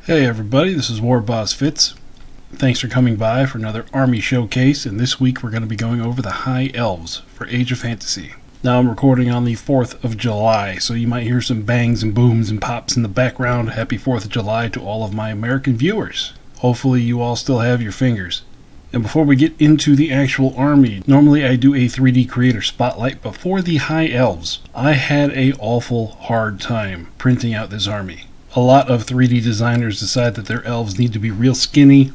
Hey everybody, this is War Boss Fitz. Thanks for coming by for another Army Showcase, and this week we're going to be going over the High Elves for Age of Fantasy. Now I'm recording on the 4th of July, so you might hear some bangs and booms and pops in the background. Happy 4th of July to all of my American viewers. Hopefully you all still have your fingers. And before we get into the actual army, normally I do a 3D creator spotlight, but for the High Elves, I had an awful hard time printing out this army. A lot of 3D designers decide that their elves need to be real skinny,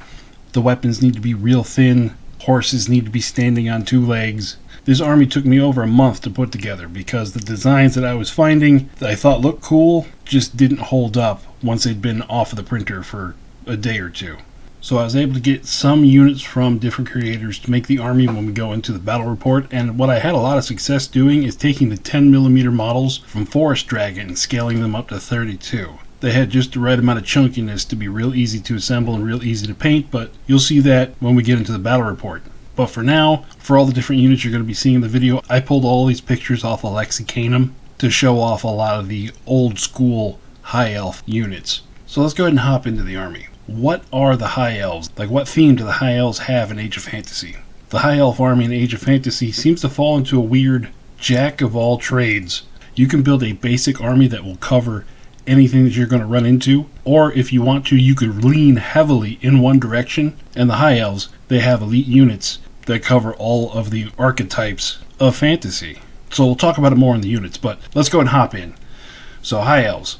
the weapons need to be real thin, horses need to be standing on two legs. This army took me over a month to put together because the designs that I was finding that I thought looked cool just didn't hold up once they'd been off of the printer for a day or two. So I was able to get some units from different creators to make the army when we go into the battle report, and what I had a lot of success doing is taking the 10mm models from Forest Dragon and scaling them up to 32. They had just the right amount of chunkiness to be real easy to assemble and real easy to paint, but you'll see that when we get into the battle report. But for now, for all the different units you're going to be seeing in the video, I pulled all these pictures off of Lexicanum to show off a lot of the old school High Elf units. So let's go ahead and hop into the army. What are the High Elves? Like, what theme do the High Elves have in Age of Fantasy? The High Elf army in Age of Fantasy seems to fall into a weird jack of all trades. You can build a basic army that will cover anything that you're going to run into, or if you want to, you could lean heavily in one direction. And the High Elves, they have elite units that cover all of the archetypes of fantasy. So we'll talk about it more in the units, but let's go and hop in. So High Elves,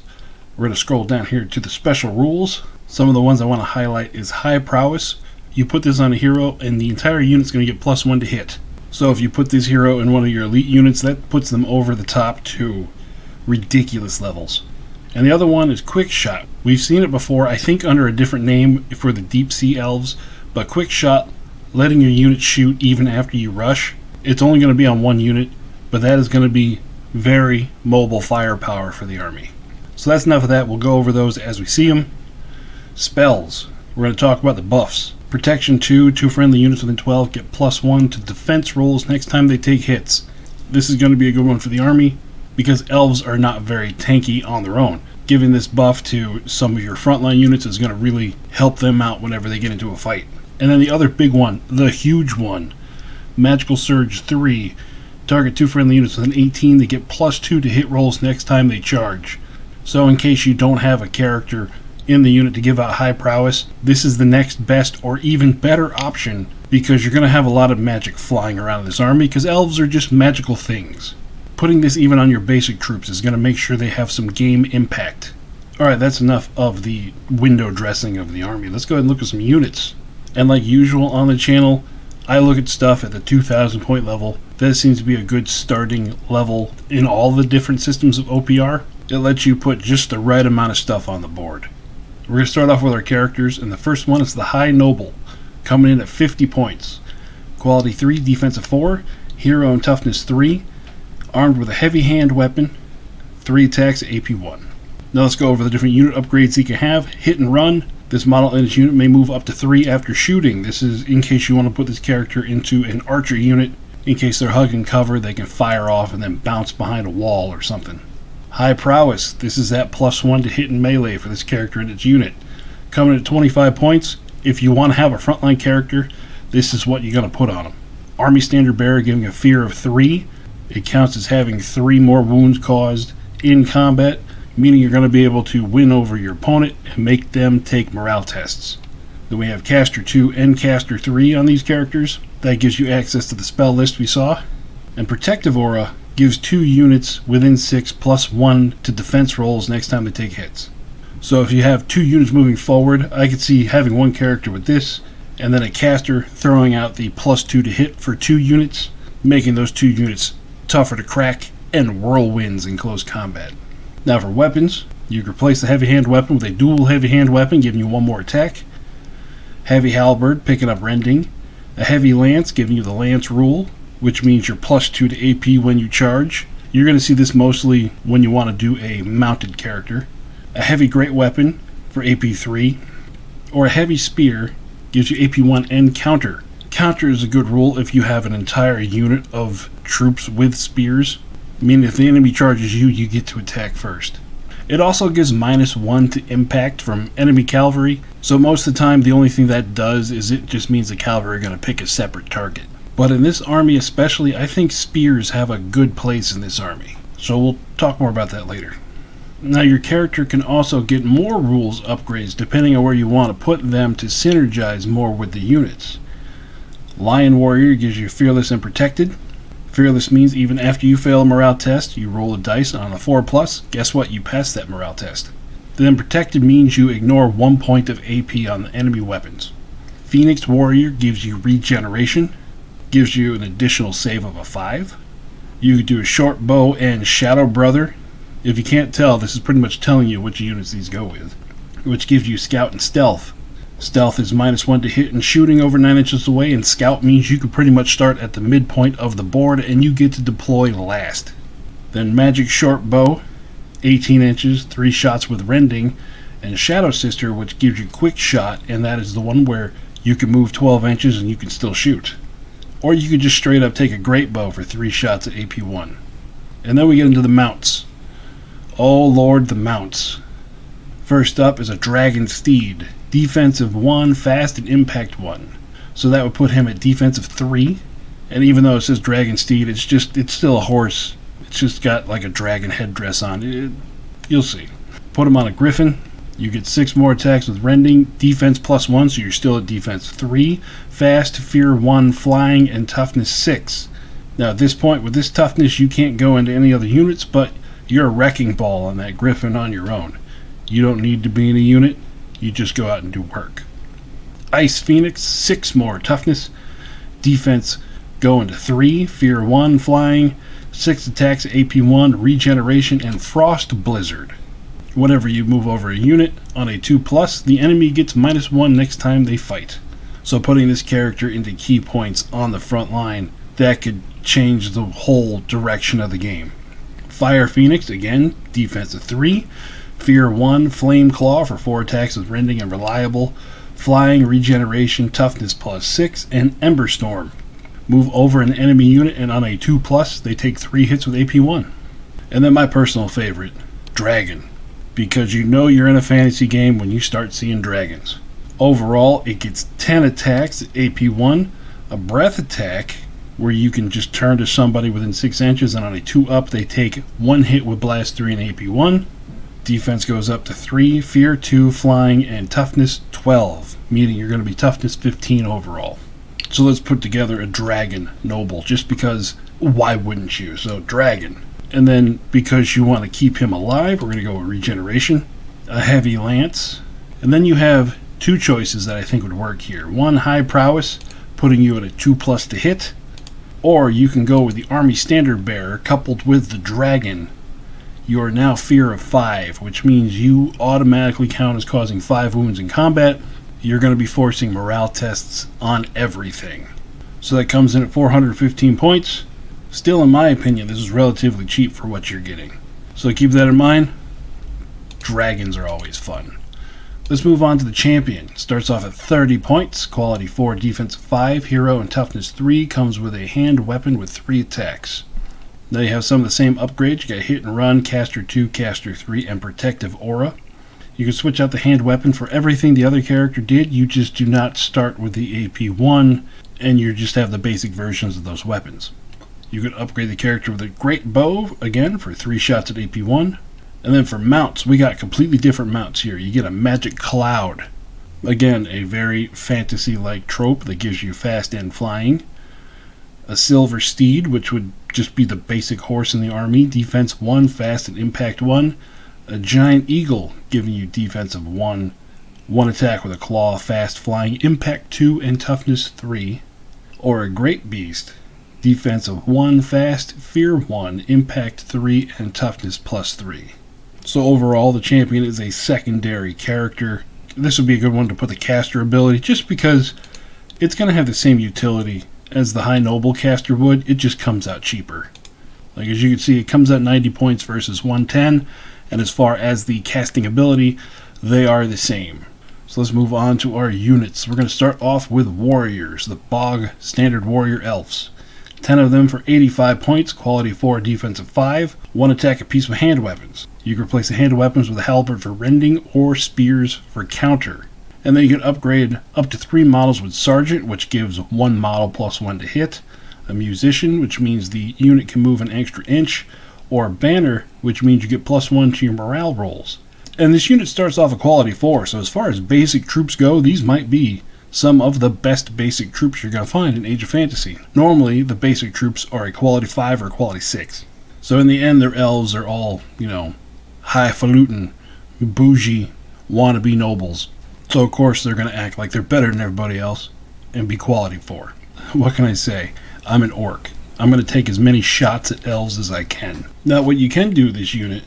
we're going to scroll down here to the special rules. Some of the ones I want to highlight is High Prowess. You put this on a hero and the entire unit's going to get +1 to hit. So if you put this hero in one of your elite units, that puts them over the top to ridiculous levels. And the other one is Quick Shot. We've seen it before, I think under a different name for the Deep Sea Elves, but Quick Shot, letting your unit shoot even after you rush. It's only going to be on one unit, but that is going to be very mobile firepower for the army. So that's enough of that. We'll go over those as we see them. Spells. We're going to talk about the buffs. Protection 2, 2 friendly units within 12 get +1 to defense rolls next time they take hits. This is going to be a good one for the army, because elves are not very tanky on their own. Giving this buff to some of your frontline units is going to really help them out whenever they get into a fight. And then the other big one, the huge one, Magical Surge 3. Target 2 friendly units with an 18, they get +2 to hit rolls next time they charge. So in case you don't have a character in the unit to give out High Prowess, this is the next best or even better option, because you're going to have a lot of magic flying around in this army, because elves are just magical things. Putting this even on your basic troops is going to make sure they have some game impact. Alright, that's enough of the window dressing of the army. Let's go ahead and look at some units. And like usual on the channel, I look at stuff at the 2,000 point level. That seems to be a good starting level in all the different systems of OPR. It lets you put just the right amount of stuff on the board. We're going to start off with our characters, and the first one is the High Noble, coming in at 50 points. Quality 3, Defensive 4, Hero and Toughness 3, armed with a heavy hand weapon, 3 attacks at AP 1. Now let's go over the different unit upgrades he can have. Hit and Run. This model in its unit may move up to 3 after shooting. This is in case you want to put this character into an archer unit. In case they're hugging cover, they can fire off and then bounce behind a wall or something. High Prowess. This is that +1 to hit and melee for this character in its unit. Coming at 25 points. If you want to have a frontline character, this is what you're going to put on him. Army Standard Bearer, giving a fear of 3. It counts as having 3 more wounds caused in combat, meaning you're going to be able to win over your opponent and make them take morale tests. Then we have Caster 2 and Caster 3 on these characters. That gives you access to the spell list we saw. And Protective Aura gives 2 units within 6 +1 to defense rolls next time they take hits. So if you have 2 units moving forward, I could see having one character with this, and then a caster throwing out the +2 to hit for 2 units, making those 2 units tougher to crack and whirlwinds in close combat. Now for weapons, you can replace the heavy hand weapon with a dual heavy hand weapon, giving you 1 more attack. Heavy halberd, picking up rending. A heavy lance, giving you the lance rule, which means you're +2 to AP when you charge. You're going to see this mostly when you want to do a mounted character. A heavy great weapon for AP 3, or a heavy spear gives you AP 1 and counter. Counter is a good rule if you have an entire unit of troops with spears, meaning if the enemy charges you, you get to attack first. It also gives -1 to impact from enemy cavalry, so most of the time the only thing that does is it just means the cavalry are going to pick a separate target. But in this army especially, I think spears have a good place in this army, so we'll talk more about that later. Now your character can also get more rules upgrades depending on where you want to put them to synergize more with the units. Lion Warrior gives you Fearless and Protected. Fearless means even after you fail a morale test, you roll a dice on a 4+, guess what, you pass that morale test. Then Protected means you ignore 1 point of AP on the enemy weapons. Phoenix Warrior gives you Regeneration, gives you an additional save of a 5. You do a Short Bow and Shadow Brother. If you can't tell, this is pretty much telling you which units these go with, which gives you Scout and Stealth. Stealth is -1 to hit and shooting over 9 inches away, and Scout means you can pretty much start at the midpoint of the board and you get to deploy last. Then Magic Short Bow, 18 inches, 3 shots with Rending, and Shadow Sister, which gives you Quick Shot, and that is the one where you can move 12 inches and you can still shoot. Or you could just straight up take a Great Bow for 3 shots at AP1. And then we get into the mounts. Oh Lord, the mounts. First up is a Dragon Steed. Defensive 1, fast, and impact 1. So that would put him at defensive 3. And even though it says Dragon Steed, it's still a horse. It's just got like a dragon headdress on. You'll see. Put him on a Griffin. You get 6 more attacks with Rending. Defense +1, so you're still at defense 3. Fast, fear 1, flying, and toughness 6. Now at this point, with this toughness, you can't go into any other units, but you're a wrecking ball on that Griffin on your own. You don't need to be in a unit. You just go out and do work. Ice Phoenix, 6 more toughness. Defense go into 3. Fear 1, flying. 6 attacks at AP1, regeneration, and Frost Blizzard. Whenever you move over a unit on a 2+, the enemy gets -1 next time they fight. So putting this character into key points on the front line, that could change the whole direction of the game. Fire Phoenix, again, defensive 3. Fear 1, Flame Claw for 4 attacks with Rending and Reliable, Flying, Regeneration, Toughness +6, and Ember Storm. Move over an enemy unit and on a 2+, they take 3 hits with AP1. And then my personal favorite, Dragon. Because you know you're in a fantasy game when you start seeing dragons. Overall, it gets 10 attacks at AP1, a breath attack where you can just turn to somebody within 6 inches, and on a 2+ they take 1 hit with Blast 3 and AP1. Defense goes up to 3, fear 2, flying, and toughness 12, meaning you're going to be toughness 15 overall. So let's put together a Dragon Noble, just because why wouldn't you? So Dragon. And then because you want to keep him alive, we're going to go with Regeneration, a Heavy Lance, and then you have 2 choices that I think would work here. 1, High Prowess, putting you at a 2+ to hit, or you can go with the Army Standard Bearer coupled with the Dragon. You are now fear of 5, which means you automatically count as causing 5 wounds in combat. You're going to be forcing morale tests on everything. So that comes in at 415 points. Still, in my opinion, this is relatively cheap for what you're getting. So keep that in mind. Dragons are always fun. Let's move on to the champion. Starts off at 30 points, quality 4, defense 5, hero and toughness 3, comes with a hand weapon with 3 attacks. Now you have some of the same upgrades. You got Hit and Run, Caster 2, Caster 3, and Protective Aura. You can switch out the hand weapon for everything the other character did. You just do not start with the AP1, and you just have the basic versions of those weapons. You can upgrade the character with a Great Bow, again, for 3 shots at AP1. And then for mounts, we got completely different mounts here. You get a Magic Cloud. Again, a very fantasy-like trope that gives you fast and flying. A Silver Steed, which would just be the basic horse in the army. Defense 1, fast and impact 1. A Giant Eagle, giving you defensive 1. 1 attack with a claw, fast flying, impact 2, and toughness 3. Or a Great Beast. Defensive 1, fast, fear 1, impact 3, and toughness +3. So overall, the champion is a secondary character. This would be a good one to put the caster ability, just because it's going to have the same utility as the High Noble caster would. It just comes out cheaper. Like as you can see, it comes out 90 points versus 110, and as far as the casting ability, they are the same. So let's move on to our units. We're going to start off with warriors, the Bog Standard Warrior Elves. 10 of them for 85 points, quality 4, defensive 5, 1 attack apiece with hand weapons. You can replace the handed weapons with a halberd for rending or spears for counter. And then you can upgrade up to 3 models with Sergeant, which gives 1 model plus 1 to hit. A Musician, which means the unit can move an extra inch. Or a Banner, which means you get plus 1 to your morale rolls. And this unit starts off a quality 4, so as far as basic troops go, these might be some of the best basic troops you're going to find in Age of Fantasy. Normally, the basic troops are a quality 5 or a quality 6. So in the end, their elves are all, highfalutin, bougie, wannabe nobles. So of course they're going to act like they're better than everybody else and be quality 4. What can I say? I'm an orc. I'm going to take as many shots at elves as I can. Now what you can do with this unit,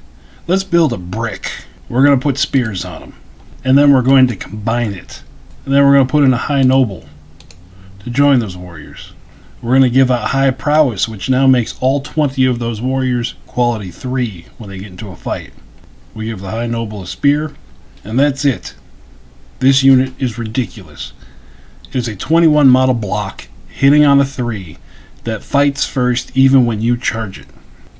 let's build a brick. We're going to put spears on them. And then we're going to combine it. And then we're going to put in a high noble to join those warriors. We're going to give out high prowess, which now makes all 20 of those warriors quality 3 when they get into a fight. We give the high noble a spear, and that's it. This unit is ridiculous. It is a 21 model block hitting on a 3 that fights first even when you charge it.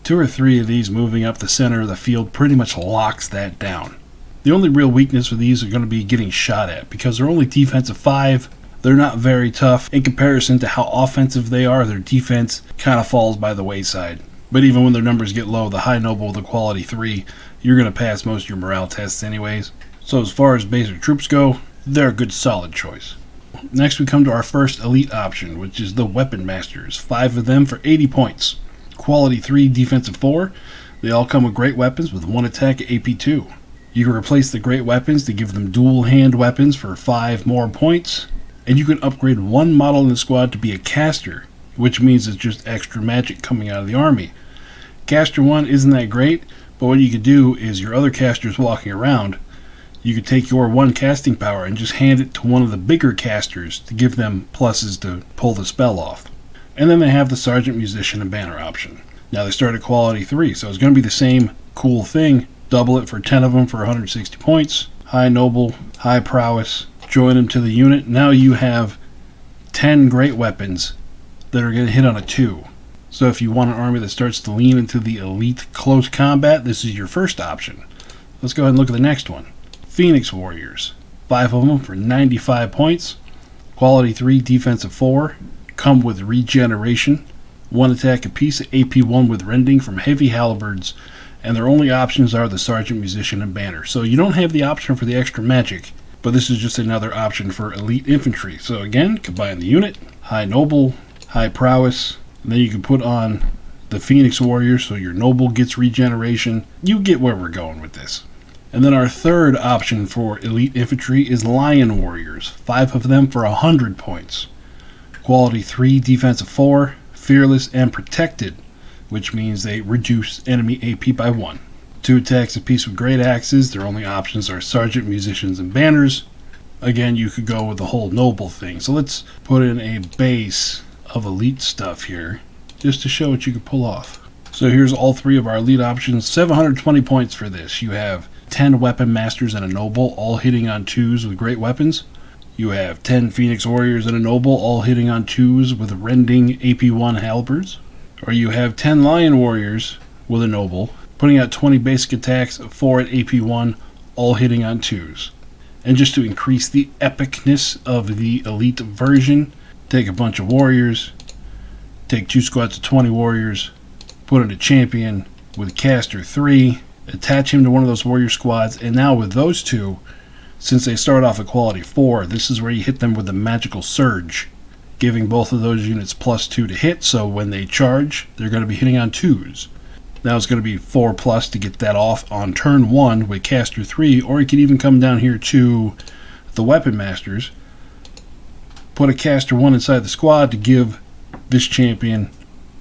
2 or 3 of these moving up the center of the field pretty much locks that down. The only real weakness for these are going to be getting shot at, because they're only defensive 5. They're not very tough. In comparison to how offensive they are, their defense kind of falls by the wayside. But even when their numbers get low, the high noble with a quality 3, you're going to pass most of your morale tests anyways. So as far as basic troops go, they're a good solid choice. Next we come to our first elite option, which is the Weapon Masters. 5 of them for 80 points. Quality 3, defensive 4. They all come with great weapons with 1 attack at AP 2. You can replace the great weapons to give them dual hand weapons for 5 more points. And you can upgrade 1 model in the squad to be a caster, which means it's just extra magic coming out of the army. Caster 1 isn't that great, but what you could do is your other casters walking around, you could take your 1 casting power and just hand it to one of the bigger casters to give them pluses to pull the spell off. And then they have the Sergeant, Musician, and Banner option. Now they start at quality 3, so it's going to be the same cool thing. Double it for 10 of them for 160 points. High Noble, High Prowess. Join them to the unit. Now you have 10 great weapons that are going to hit on a 2. So if you want an army that starts to lean into the elite close combat, this is your first option. Let's go ahead and look at the next one. Phoenix Warriors. 5 of them for 95 points. Quality 3, defensive 4. Come with regeneration. 1 attack apiece at AP 1 with rending from heavy halberds. And their only options are the Sergeant, Musician, and Banner. So you don't have the option for the extra magic, but this is just another option for elite infantry. So again, combine the unit, High Noble, High Prowess, and then you can put on the Phoenix Warriors so your Noble gets regeneration. You get where we're going with this. And then our third option for elite infantry is Lion Warriors. 5 of them for 100 points. Quality 3, defensive 4, fearless and protected, which means they reduce enemy AP by 1. 2 attacks apiece with great axes. Their only options are Sergeant, Musicians, and Banners. Again, you could go with the whole Noble thing. So let's put in a base of elite stuff here, just to show what you could pull off. So here's all 3 of our elite options. 720 points for this. You have 10 Weapon Masters and a Noble, all hitting on 2s with great weapons. You have 10 Phoenix Warriors and a Noble, all hitting on 2s with rending AP1 halberds. Or you have 10 Lion Warriors with a Noble, putting out 20 basic attacks, 4 at AP1, all hitting on 2s. And just to increase the epicness of the elite version, take a bunch of warriors, take 2 squads of 20 warriors, put in a champion with caster 3, attach him to one of those warrior squads, and now with those 2, since they start off at quality 4, this is where you hit them with the magical surge, giving both of those units plus 2 to hit, so when they charge, they're going to be hitting on 2s. Now it's going to be 4 plus to get that off on turn 1 with caster 3, or you could even come down here to the Weapon Masters, put a caster 1 inside the squad to give this champion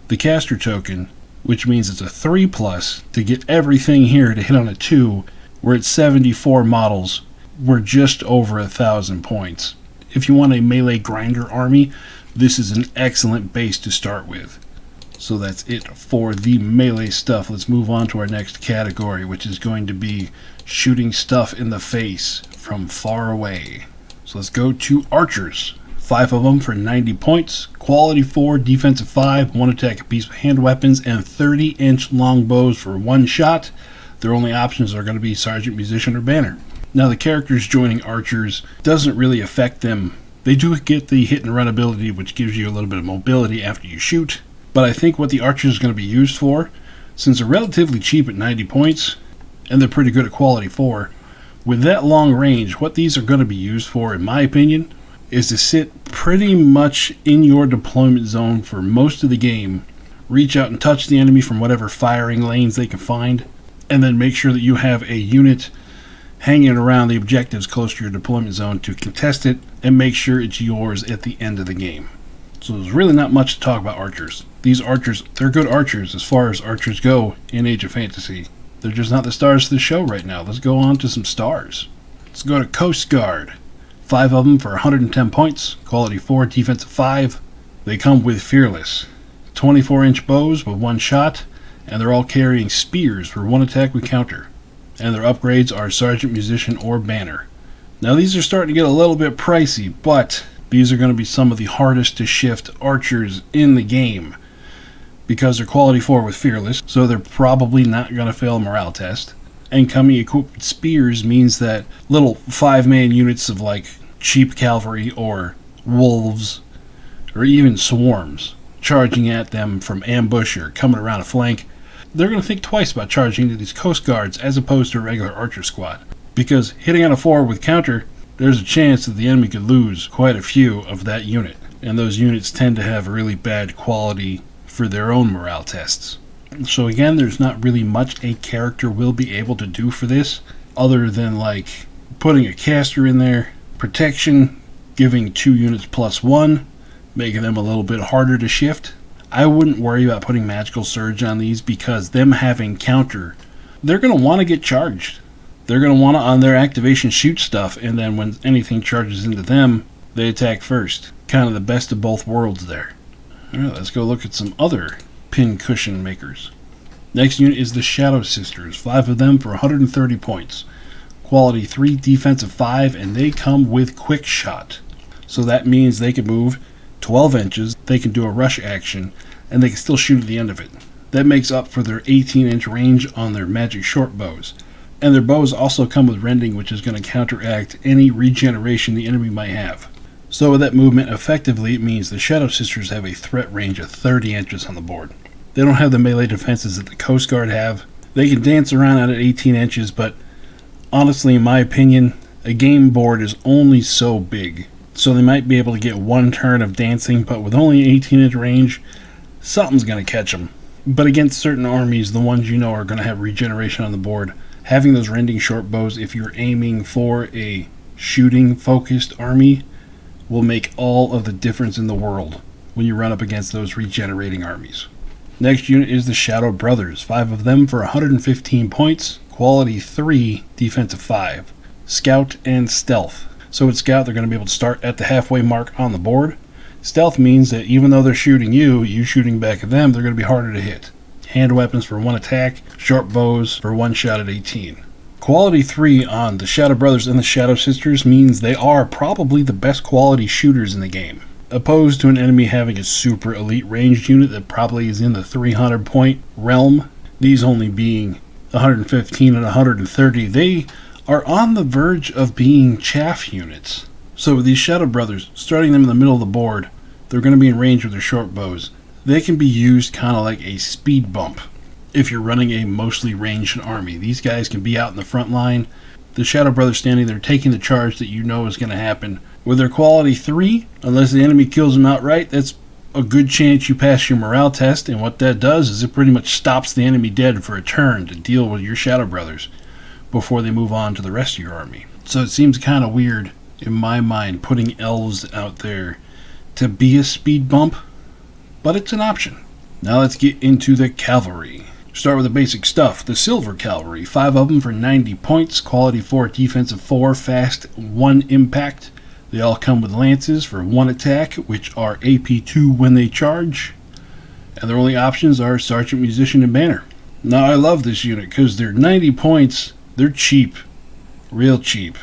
the caster token, which means it's a 3 plus to get everything here to hit on a 2. We're at 74 models. We're just over 1,000 points. If you want a melee grinder army, this is an excellent base to start with. So that's it for the melee stuff. Let's move on to our next category, which is going to be shooting stuff in the face from far away. So let's go to archers. 5 of them for 90 points. Quality 4, defensive 5, 1 attack apiece with hand weapons, and 30-inch longbows for 1 shot. Their only options are going to be Sergeant, Musician, or Banner. Now, the characters joining archers doesn't really affect them. They do get the hit and run ability, which gives you a little bit of mobility after you shoot. But I think what the archers are going to be used for, since they're relatively cheap at 90 points, and they're pretty good at quality 4, with that long range, what these are going to be used for, in my opinion, is to sit pretty much in your deployment zone for most of the game, reach out and touch the enemy from whatever firing lanes they can find, and then make sure that you have a unit hanging around the objectives close to your deployment zone to contest it and make sure it's yours at the end of the game. So there's really not much to talk about archers. These archers, they're good archers as far as archers go in Age of Fantasy. They're just not the stars of the show right now. Let's go on to some stars. Let's go to Coast Guard. 5 of them for 110 points, quality 4, defensive 5. They come with Fearless. 24-inch bows with 1 shot, and they're all carrying spears for 1 attack with counter. And their upgrades are Sergeant, Musician, or Banner. Now these are starting to get a little bit pricey, but these are going to be some of the hardest to shift archers in the game because they're quality 4 with Fearless, so they're probably not going to fail a morale test. And coming equipped with spears means that little 5-man units of like cheap cavalry or wolves or even swarms charging at them from ambush or coming around a flank, they're going to think twice about charging into these Coast Guards as opposed to a regular archer squad. Because hitting on a 4 with counter, there's a chance that the enemy could lose quite a few of that unit. And those units tend to have really bad quality for their own morale tests. So again, there's not really much a character will be able to do for this, other than like putting a caster in there, protection, giving 2 units +1, making them a little bit harder to shift. I wouldn't worry about putting Magical Surge on these because them having counter, they're going to want to get charged. They're going to want to, on their activation, shoot stuff, and then when anything charges into them, they attack first. Kind of the best of both worlds there. Alright, let's go look at some other pin cushion makers. Next unit is the Shadow Sisters. 5 of them for 130 points. Quality 3, defensive 5, and they come with quick shot. So that means they can move 12 inches, they can do a rush action, and they can still shoot at the end of it. That makes up for their 18-inch range on their magic short bows. And their bows also come with rending, which is going to counteract any regeneration the enemy might have. So with that movement, effectively it means the Shadow Sisters have a threat range of 30 inches on the board. They don't have the melee defenses that the Coast Guard have. They can dance around out at 18 inches, but honestly, in my opinion, a game board is only so big. So they might be able to get 1 turn of dancing, but with only an 18-inch range, something's going to catch them. But against certain armies, the ones you know are going to have regeneration on the board, having those rending short bows, if you're aiming for a shooting-focused army, will make all of the difference in the world when you run up against those regenerating armies. Next unit is the Shadow Brothers. 5 of them for 115 points, quality 3, defensive 5, Scout and Stealth. So with Scout, they're going to be able to start at the halfway mark on the board. Stealth means that even though they're shooting you shooting back at them, they're going to be harder to hit. Hand weapons for 1 attack, short bows for 1 shot at 18. Quality 3 on the Shadow Brothers and the Shadow Sisters means they are probably the best quality shooters in the game. Opposed to an enemy having a super elite ranged unit that probably is in the 300 point realm, these only being 115 and 130, they are on the verge of being chaff units. So with these Shadow Brothers, starting them in the middle of the board, they're going to be in range with their short bows. They can be used kind of like a speed bump if you're running a mostly ranged army. These guys can be out in the front line. The Shadow Brothers standing there taking the charge that you know is going to happen. With their quality 3, unless the enemy kills them outright, that's a good chance you pass your morale test, and what that does is it pretty much stops the enemy dead for a turn to deal with your Shadow Brothers before they move on to the rest of your army. So it seems kind of weird, in my mind, putting elves out there to be a speed bump, but it's an option. Now let's get into the cavalry. Start with the basic stuff. The Silver Cavalry, 5 of them for 90 points, quality 4, defensive 4, fast 1 impact. They all come with lances for 1 attack, which are AP 2 when they charge. And their only options are Sergeant, Musician, and Banner. Now I love this unit because they're 90 points, they're cheap. Real cheap.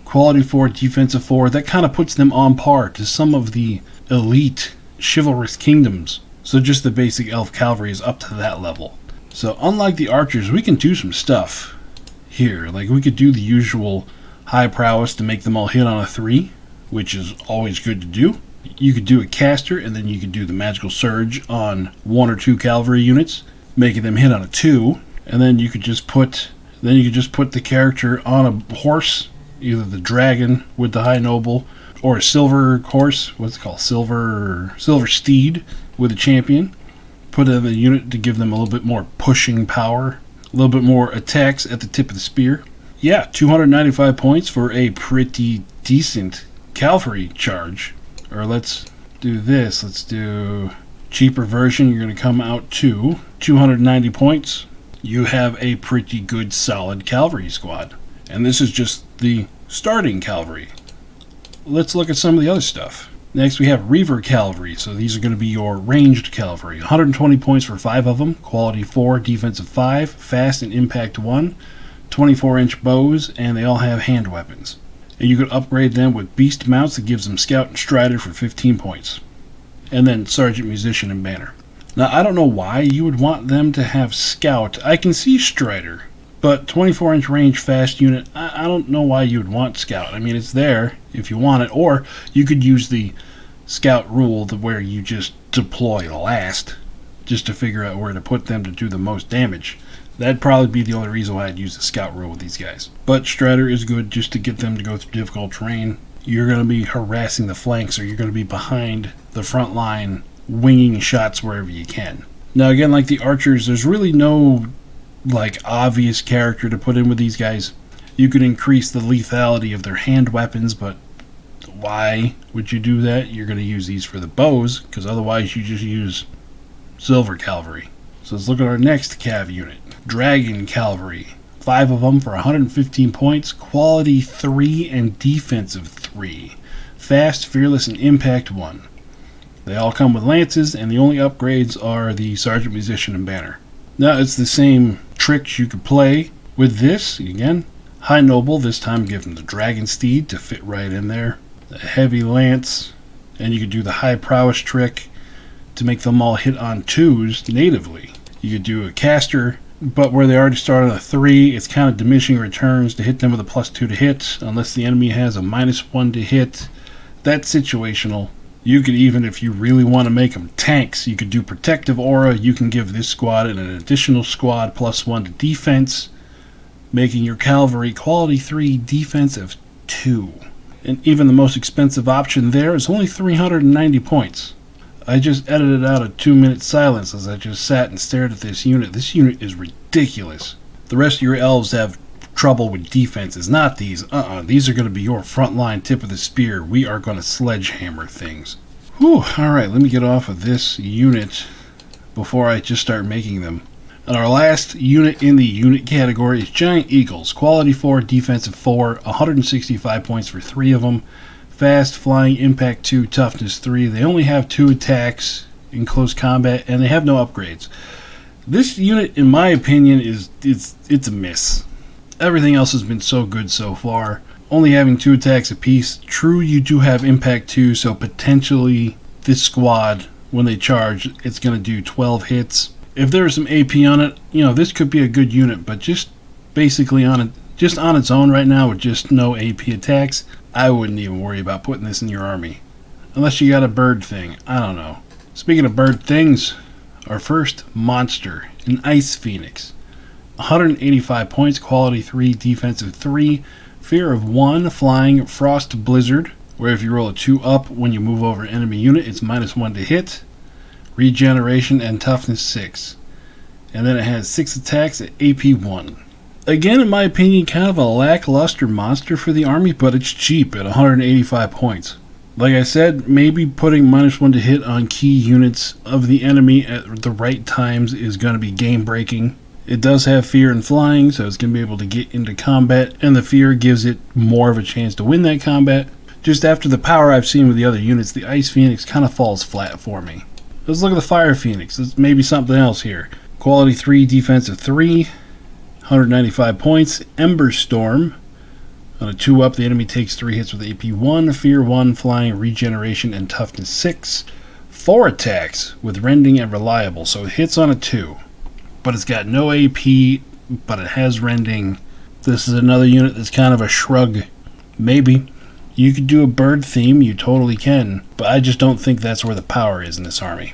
Quality 4, defensive 4, that kind of puts them on par to some of the elite chivalrous kingdoms. So just the basic elf cavalry is up to that level. So unlike the archers, we can do some stuff here. Like we could do the usual high prowess to make them all hit on a 3, which is always good to do. You could do a caster, and then you could do the magical surge on 1 or 2 cavalry units, making them hit on a 2, and then you could just put the character on a horse, either the dragon with the high noble, or a silver horse, what's it called, silver steed with a champion. Put it in the unit to give them a little bit more pushing power, a little bit more attacks at the tip of the spear. Yeah, 295 points for a pretty decent cavalry charge. Or let's do this. Let's do cheaper version. You're going to come out to 290 points. You have a pretty good solid cavalry squad. And this is just the starting cavalry. Let's look at some of the other stuff. Next we have Reaver Cavalry, so these are going to be your ranged cavalry. 120 points for 5 of them, quality 4, defensive 5, fast and impact 1, 24-inch bows, and they all have hand weapons. And you could upgrade them with beast mounts that gives them scout and strider for 15 points. And then sergeant, musician, and banner. Now I don't know why you would want them to have scout. I can see strider, but 24-inch range fast unit, I don't know why you would want scout. I mean, it's there if you want it, or you could use the scout rule where you just deploy last, just to figure out where to put them to do the most damage. That'd probably be the only reason why I'd use the scout rule with these guys. But strider is good just to get them to go through difficult terrain. You're going to be harassing the flanks, or you're going to be behind the front line, winging shots wherever you can. Now again, like the archers, there's really no obvious character to put in with these guys. You could increase the lethality of their hand weapons, but why would you do that? You're going to use these for the bows, because otherwise you just use silver cavalry. So let's look at our next cav unit. Dragon Cavalry. 5 of them for 115 points, quality 3 and defensive 3. Fast, fearless, and impact 1. They all come with lances, and the only upgrades are the sergeant, musician, and banner. Now it's the same tricks you could play with this. Again, high noble, this time give them the dragon steed to fit right in there. The heavy lance, and you could do the high prowess trick to make them all hit on 2s natively. You could do a caster, but where they already start on a 3, it's kind of diminishing returns to hit them with a +2 to hit, unless the enemy has a -1 to hit. That's situational. You could even, if you really want to make them tanks, you could do protective aura. You can give this squad an additional squad +1 to defense, making your cavalry quality 3, defensive 2. And even the most expensive option there is only 390 points. I just edited out a 2-minute silence as I just sat and stared at this unit. This unit is ridiculous. The rest of your elves have trouble with defenses, not these. These are going to be your frontline tip of the spear. We are going to sledgehammer things. Whew, alright, let me get off of this unit before I just start making them. And our last unit in the unit category is Giant Eagles. Quality 4, defensive 4, 165 points for 3 of them. Fast, flying, impact 2, toughness 3. They only have 2 attacks in close combat, and they have no upgrades. This unit, in my opinion, it's a miss. Everything else has been so good so far. Only having 2 attacks apiece. True, you do have impact 2, so potentially this squad, when they charge, it's going to do 12 hits. If there's some AP on it, this could be a good unit, but just basically on its own right now with just no AP attacks, I wouldn't even worry about putting this in your army. Unless you got a bird thing. I don't know. Speaking of bird things, our first monster, an Ice Phoenix. 185 points, quality 3, defensive 3, fear of 1, flying, frost blizzard, where if you roll a 2 up when you move over an enemy unit, it's -1 to hit, regeneration, and toughness 6. And then it has 6 attacks at AP 1. Again, in my opinion, kind of a lackluster monster for the army, but it's cheap at 185 points. Like I said, maybe putting -1 to hit on key units of the enemy at the right times is going to be game breaking. It does have fear and flying, so it's going to be able to get into combat, and the fear gives it more of a chance to win that combat. Just after the power I've seen with the other units, the Ice Phoenix kind of falls flat for me. Let's look at the Fire Phoenix. There's maybe something else here. Quality 3, defensive 3, 195 points. Ember Storm. On a 2 up, the enemy takes 3 hits with AP 1, fear 1, flying, regeneration, and toughness 6. 4 attacks with rending and reliable, so it hits on a 2. but it's got no AP, but it has rending. This is another unit that's kind of a shrug. Maybe. You could do a bird theme, you totally can, but I just don't think that's where the power is in this army.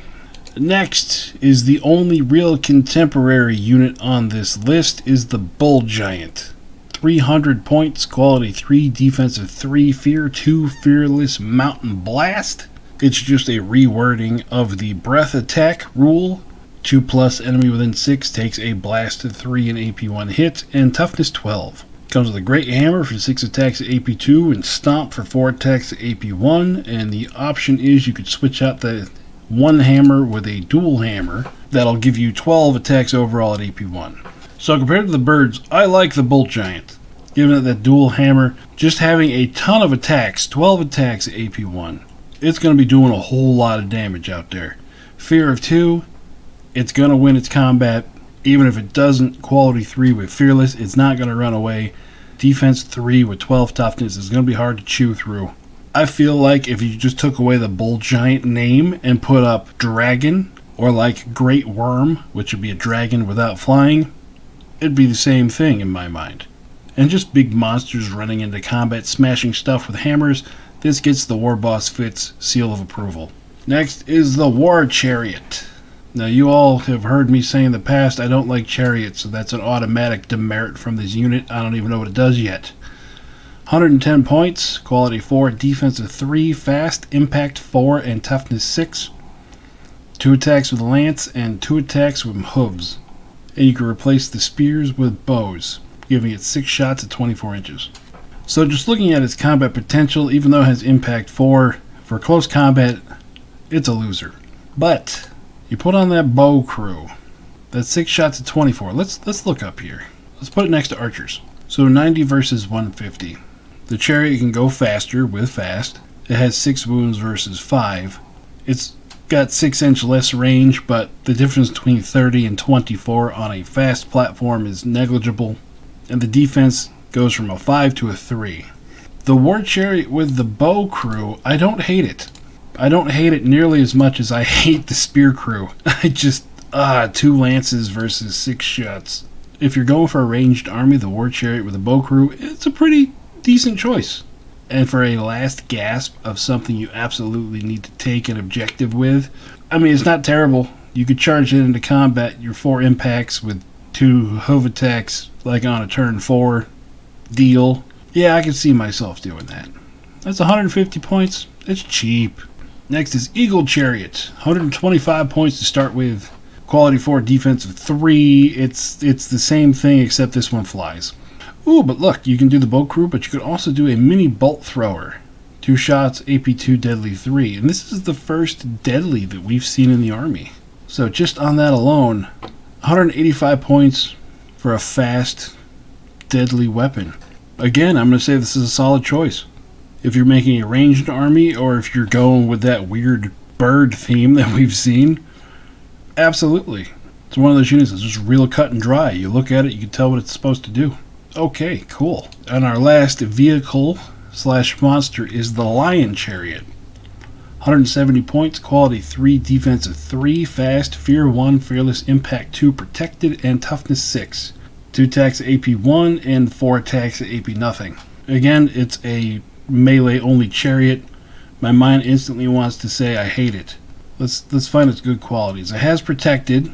Next is the only real contemporary unit on this list is the Bull Giant. 300 points, quality 3, defensive 3, fear 2, fearless mountain blast. It's just a rewording of the breath attack rule. 2+ enemy within 6 takes a blast 3 and AP 1 hit, and toughness 12. Comes with a great hammer for 6 attacks at AP 2 and stomp for 4 attacks at AP 1, and the option is you could switch out the one hammer with a dual hammer. That'll give you 12 attacks overall at AP 1. So compared to the birds, I like the Bull Giant. Given that dual hammer, just having a ton of attacks, 12 attacks at AP 1, it's going to be doing a whole lot of damage out there. Fear of 2, it's going to win its combat. Even if it doesn't, quality 3 with fearless, it's not going to run away. Defense 3 with 12 toughness is going to be hard to chew through. I feel like if you just took away the Bull Giant name and put up Dragon, or like Great Worm, which would be a dragon without flying, it'd be the same thing in my mind. And just big monsters running into combat, smashing stuff with hammers, this gets the War Boss Fitz seal of approval. Next is the War Chariot. Now, you all have heard me say in the past I don't like chariots, so that's an automatic demerit from this unit. I don't even know what it does yet. 110 points, quality 4, defensive 3, fast, impact 4, and toughness 6. 2 attacks with lance and 2 attacks with hooves. And you can replace the spears with bows, giving it 6 shots at 24 inches. So just looking at its combat potential, even though it has impact 4, for close combat, it's a loser. But you put on that bow crew, that's 6 shots at 24. Let's look up here. Let's put it next to archers. So 90 versus 150. The chariot can go faster with fast. It has 6 wounds versus 5. It's got 6-inch less range, but the difference between 30 and 24 on a fast platform is negligible, and the defense goes from a 5 to a 3. The War Chariot with the bow crew, I don't hate it. I don't hate it nearly as much as I hate the spear crew. I just, 2 lances versus 6 shots. If you're going for a ranged army, the War Chariot with a bow crew, it's a pretty decent choice. And for a last gasp of something you absolutely need to take an objective with, I mean, it's not terrible. You could charge it into combat, your 4 impacts with 2 hoof attacks, like on a turn 4 deal. Yeah, I can see myself doing that. That's 150 points. It's cheap. Next is Eagle Chariot. 125 points to start with. Quality 4, defensive 3. It's the same thing except this one flies. Ooh, but look, you can do the bow crew, but you could also do a mini bolt thrower. 2 shots, AP 2, deadly 3. And this is the first deadly that we've seen in the army. So just on that alone, 185 points for a fast, deadly weapon. Again, I'm going to say this is a solid choice. If you're making a ranged army, or if you're going with that weird bird theme that we've seen, absolutely. It's one of those units that's just real cut and dry. You look at it, you can tell what it's supposed to do. Okay, cool. And our last vehicle/monster is the Lion Chariot. 170 points, quality 3, defensive 3, fast, fear 1, fearless, impact 2, protected, and toughness 6. 2 attacks at AP 1 and 4 attacks at AP nothing. Again, it's a melee only chariot. My mind instantly wants to say I hate it. Let's find its good qualities. It has protected,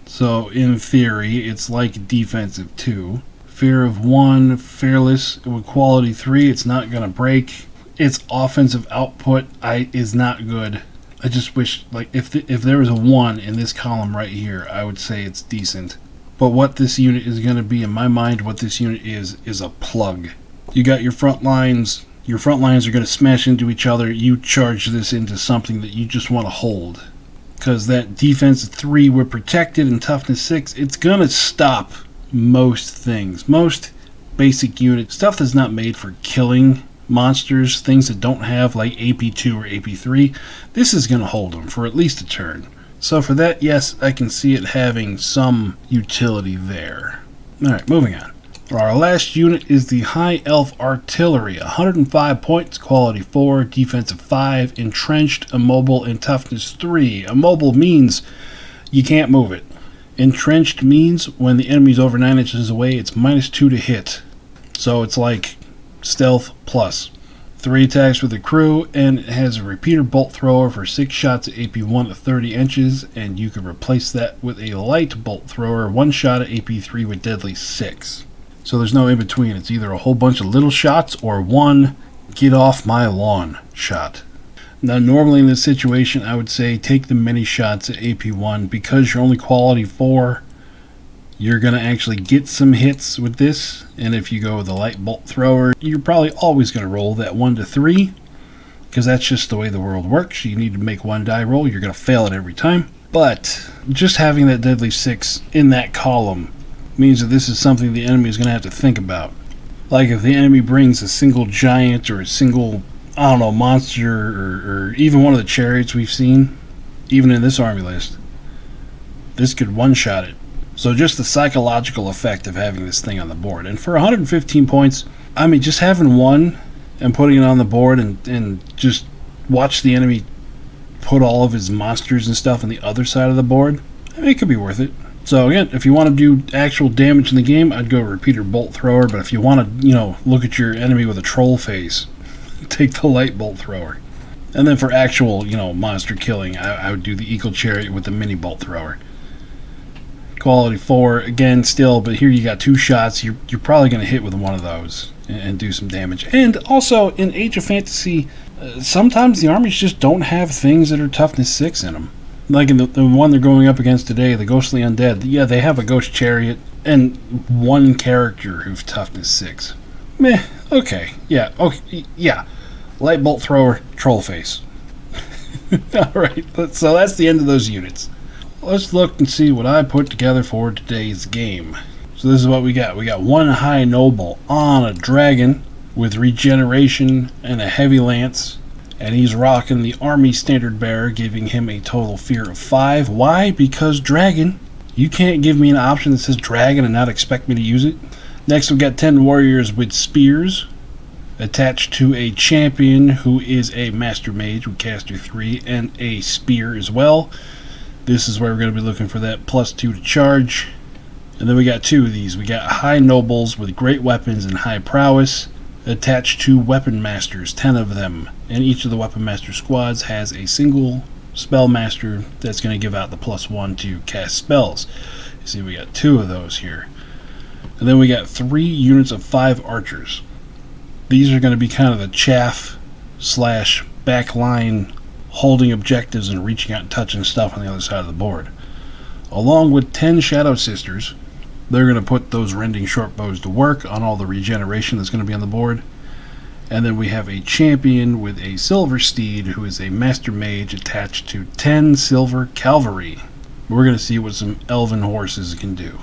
so in theory it's like defensive 2. Fear of 1, fearless with quality 3, it's not going to break. Its offensive output is not good. I just wish, like, if there was a 1 in this column right here, I would say it's decent. But what this unit is going to be, in my mind, what this unit is a plug. You got your front lines. Your front lines are going to smash into each other. You charge this into something that you just want to hold. Because that defense 3 with protected and toughness 6, it's going to stop most things. Most basic units. Stuff that's not made for killing monsters. Things that don't have like AP2 or AP3. This is going to hold them for at least a turn. So for that, yes, I can see it having some utility there. Alright, moving on. Our last unit is the High Elf Artillery. 105 points, quality 4, defensive 5, entrenched, immobile, and toughness 3. Immobile means you can't move it. Entrenched means when the enemy's over 9 inches away, it's -2 to hit. So it's like stealth plus. 3 attacks with the crew, and it has a repeater bolt thrower for 6 shots at AP 1 to 30 inches, and you can replace that with a light bolt thrower, 1 shot at AP 3 with deadly 6. So there's no in between. It's either a whole bunch of little shots or one get off my lawn shot. Now normally in this situation I would say take the mini shots at AP 1 because you're only quality 4. You're going to actually get some hits with this, and if you go with a light bolt thrower, you're probably always going to roll that 1 to 3, because that's just the way the world works. You need to make 1 die roll, you're going to fail it every time. But just having that deadly 6 in that column means that this is something the enemy is going to have to think about. Like if the enemy brings a single giant or a single, I don't know, monster, or even one of the chariots we've seen, even in this army list, this could one-shot it. So just the psychological effect of having this thing on the board. And for 115 points, I mean, just having one and putting it on the board and just watch the enemy put all of his monsters and stuff on the other side of the board, I mean, it could be worth it. So again, if you want to do actual damage in the game, I'd go repeater bolt thrower. But if you want to, look at your enemy with a troll face, take the light bolt thrower. And then for actual, monster killing, I would do the eagle chariot with the mini bolt thrower. Quality 4 again still, but here you got 2 shots. You're probably going to hit with one of those and do some damage. And also in Age of Fantasy, sometimes the armies just don't have things that are toughness 6 in them. Like in the one they're going up against today, the Ghostly Undead. Yeah, they have a ghost chariot and 1 character who's toughness 6. Meh. Okay. Yeah. Okay. Yeah. Light bolt thrower, troll face. All right. So that's the end of those units. Let's look and see what I put together for today's game. So this is what we got. We got 1 high noble on a dragon with regeneration and a heavy lance, and he's rocking the army standard bearer, giving him a total fear of 5. Why? Because dragon. You can't give me an option that says dragon and not expect me to use it. Next we got 10 warriors with spears attached to a champion who is a master mage with caster 3 and a spear as well. This is where we're going to be looking for that +2 to charge. And then we got 2 of these. We got high nobles with great weapons and high prowess attached to weapon masters, 10 of them. And each of the weapon master squads has a single spell master that's going to give out the +1 to cast spells. You see, we got 2 of those here. And then we got 3 units of 5 archers. These are going to be kind of the chaff / backline, holding objectives and reaching out and touching stuff on the other side of the board. Along with 10 Shadow Sisters, they're going to put those rending short bows to work on all the regeneration that's going to be on the board. And then we have a champion with a silver steed who is a master mage attached to 10 silver cavalry. We're going to see what some elven horses can do.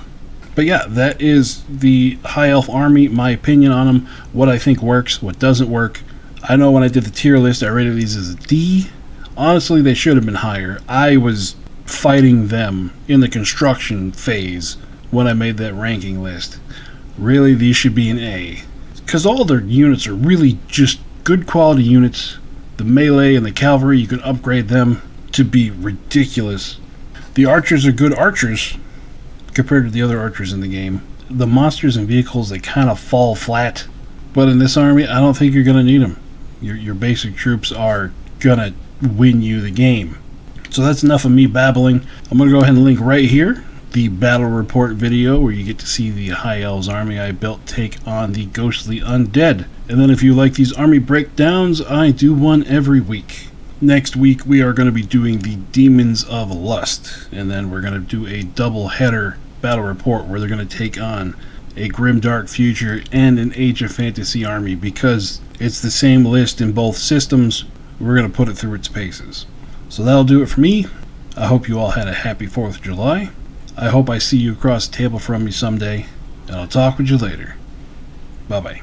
But yeah, that is the High Elf army, my opinion on them, what I think works, what doesn't work. I know when I did the tier list, I rated these as a D. Honestly, they should have been higher. I was fighting them in the construction phase when I made that ranking list. Really, these should be an A. Because all their units are really just good quality units. The melee and the cavalry, you can upgrade them to be ridiculous. The archers are good archers compared to the other archers in the game. The monsters and vehicles, they kind of fall flat. But in this army, I don't think you're going to need them. Your basic troops are going to win you the game. So that's enough of me babbling. I'm going to go ahead and link right here the battle report video where you get to see the High Elves army I built take on the Ghostly Undead. And then if you like these army breakdowns, I do one every week. Next week we are going to be doing the Demons of Lust, and then we're going to do a double header battle report where they're going to take on a Grimdark Future and an Age of Fantasy army. Because it's the same list in both systems, we're going to put it through its paces. So that'll do it for me. I hope you all had a happy 4th of July. I hope I see you across the table from me someday, and I'll talk with you later. Bye-bye.